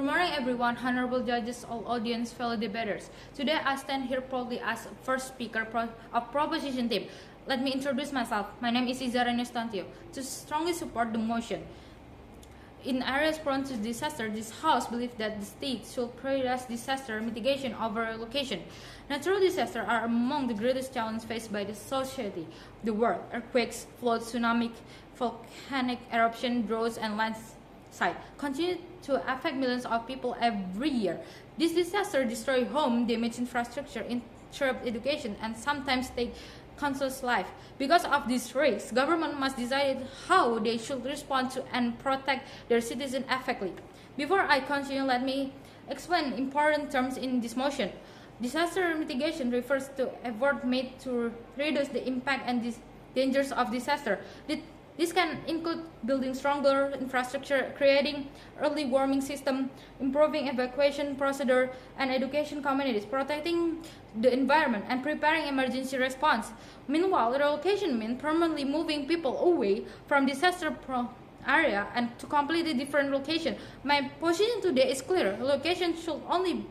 Good morning, everyone, honorable judges, all audience, fellow debaters. Today, I stand here proudly as first speaker of proposition team. Let me introduce myself. My name is Rania to strongly support the motion. In areas prone to disaster, this House believes that the state should prioritize disaster mitigation over location. Natural disasters are among the greatest challenges faced by the society, the world. Earthquakes, floods, tsunamis, volcanic eruption, droughts, and landslides continue to affect millions of people every year. These disasters destroy homes, damage infrastructure, interrupt education, and sometimes take countless lives. Because of these risks, government must decide how they should respond to and protect their citizens effectively. Before I continue, let me explain important terms in this motion. Disaster mitigation refers to efforts made to reduce the impact and dangers of disaster. This can include building stronger infrastructure, creating early warning system, improving evacuation procedure, and education communities, protecting the environment, and preparing emergency response. Meanwhile, relocation means permanently moving people away from disaster-prone area and to completely different location. My position today is clear. Relocation should only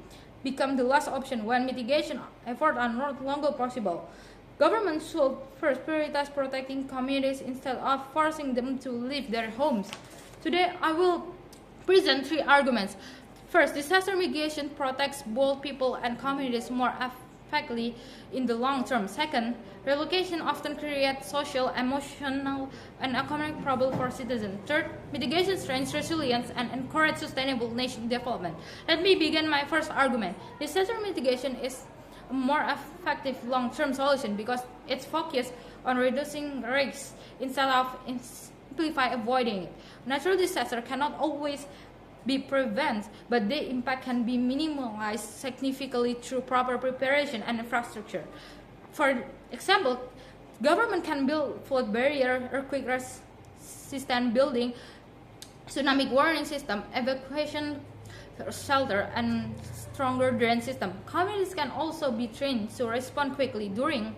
become the last option when mitigation efforts are no longer possible. Government should first prioritize protecting communities instead of forcing them to leave their homes. Today, I will present three arguments. First, disaster mitigation protects both people and communities more effectively in the long term. Second, relocation often creates social, emotional, and economic problems for citizens. Third, mitigation strengthens resilience and encourages sustainable nation development. Let me begin my first argument. Disaster mitigation is a more effective long-term solution because it's focused on reducing risks instead of avoiding it. Natural disaster cannot always be prevented, but the impact can be minimized significantly through proper preparation and infrastructure. For example, government can build flood barrier, earthquake resistant building, tsunami warning system, evacuation shelter, and stronger drain system. Communities can also be trained to respond quickly during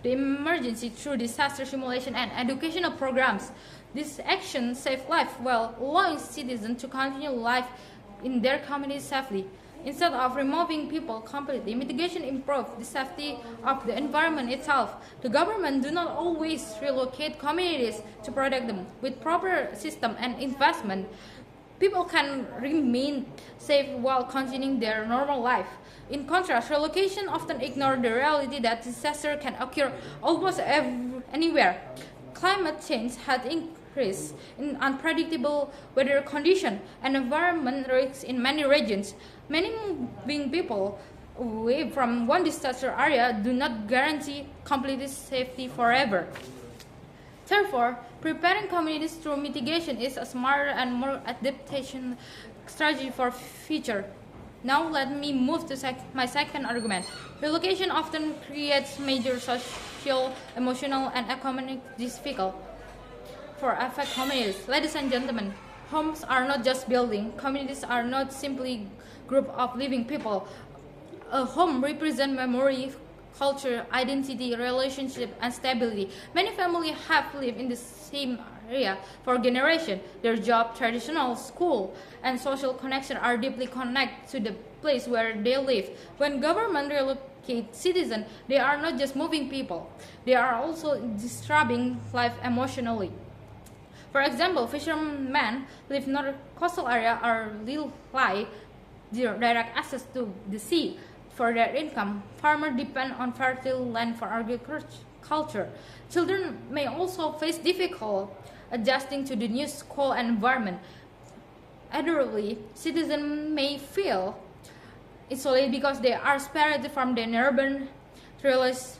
the emergency through disaster simulation and educational programs. These actions save lives while allowing citizens to continue life in their communities safely. Instead of removing people completely, mitigation improves the safety of the environment itself. The government do not always relocate communities to protect them. With proper system and investment, people can remain safe while continuing their normal life. In contrast, relocation often ignores the reality that disaster can occur almost anywhere. Climate change has increased in unpredictable weather conditions and environment risks in many regions. Many moving people away from one disaster area do not guarantee complete safety forever. Therefore, preparing communities through mitigation is a smarter and more adaptation strategy for future. Now let me move to my second argument. Relocation often creates major social, emotional, and economic difficulties for affected communities. Ladies and gentlemen, homes are not just buildings. Communities are not simply group of living people. A home represents memory, culture, identity, relationship, and stability. Many families have lived in the same area for generations. Their job, traditional school, and social connection are deeply connected to the place where they live. When government relocates citizens, they are not just moving people. They are also disturbing life emotionally. For example, fishermen live near coastal area or rely direct access to the sea. For their income, farmers depend on fertile land for agriculture. Children may also face difficulty adjusting to the new school environment. Elderly citizens may feel isolated because they are separated from their urban relatives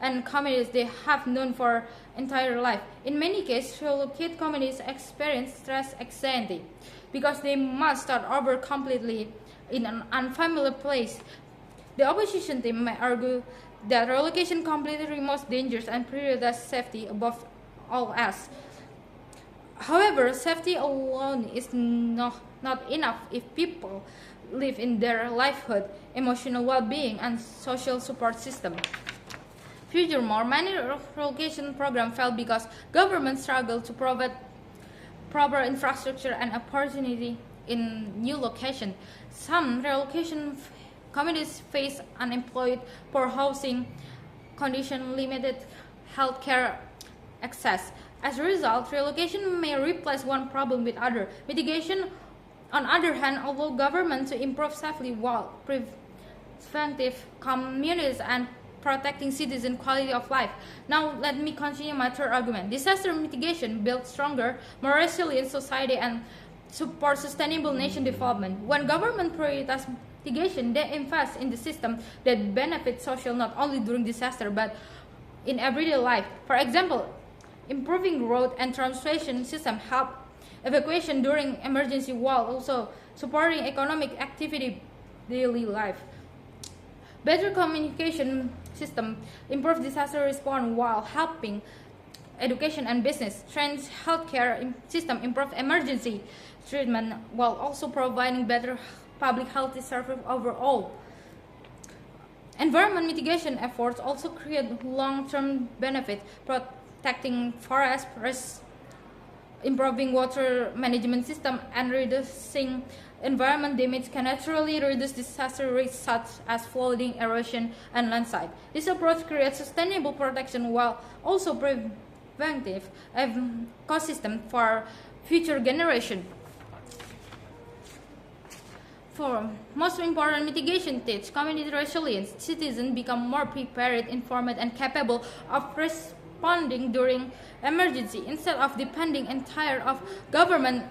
and communities they have known for entire life. In many cases, relocated communities experience stress anxiety because they must start over completely in an unfamiliar place. The opposition team may argue that relocation completely removes dangers and prioritizes safety above all else. However, safety alone is not enough if people live in their livelihood, emotional well-being, and social support system. Furthermore, many relocation programs fail because governments struggle to provide proper infrastructure and opportunity in new location. Some relocation communities face unemployed, poor housing condition, limited healthcare access. As a result, relocation may replace one problem with other. Mitigation, on other hand, allow government to improve safely while preventive communities and protecting citizen quality of life. Now let me continue my third argument. Disaster mitigation builds stronger, more resilient society and support sustainable nation development. When government prioritizes mitigation, they invest in the system that benefits social not only during disaster but in everyday life. For example, improving road and transportation system help evacuation during emergency while also supporting economic activity daily life. Better communication system improve disaster response while helping education and business. Strengthens healthcare system improve emergency treatment while also providing better public health service overall. Environment mitigation efforts also create long-term benefit, protecting forests, improving water management system, and reducing environment damage can naturally reduce disaster risks such as flooding, erosion, and landslide. This approach creates sustainable protection while also preventive ecosystem for future generations. For most important mitigation tips, community resilience, citizens become more prepared, informed, and capable of responding during emergency. Instead of depending entirely on government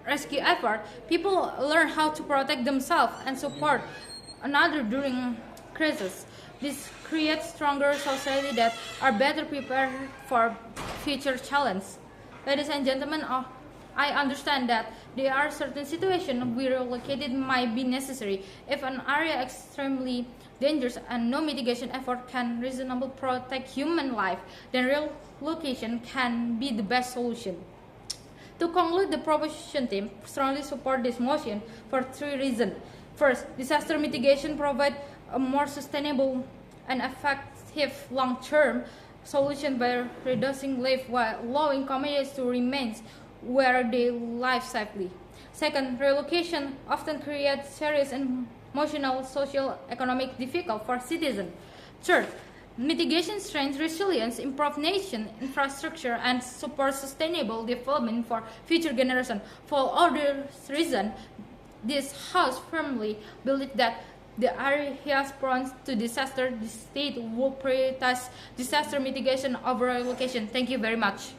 rescue effort, people learn how to protect themselves and support another during crisis. This creates stronger society that are better prepared for future challenges. Ladies and gentlemen, I understand that there are certain situations where relocated might be necessary. If an area is extremely dangerous and no mitigation effort can reasonably protect human life, then relocation can be the best solution. To conclude, the proposition team strongly support this motion for three reasons. First, disaster mitigation provides a more sustainable and effective long-term solution by reducing life while allowing communities to remain where they live safely. Second, relocation often creates serious emotional, social, economic difficulties for citizens. Third, mitigation strengthens resilience, improves nation infrastructure, and supports sustainable development for future generations. For all these reasons, this House firmly believes that the areas prone to disaster, the state will prioritize disaster mitigation over relocation. Thank you very much.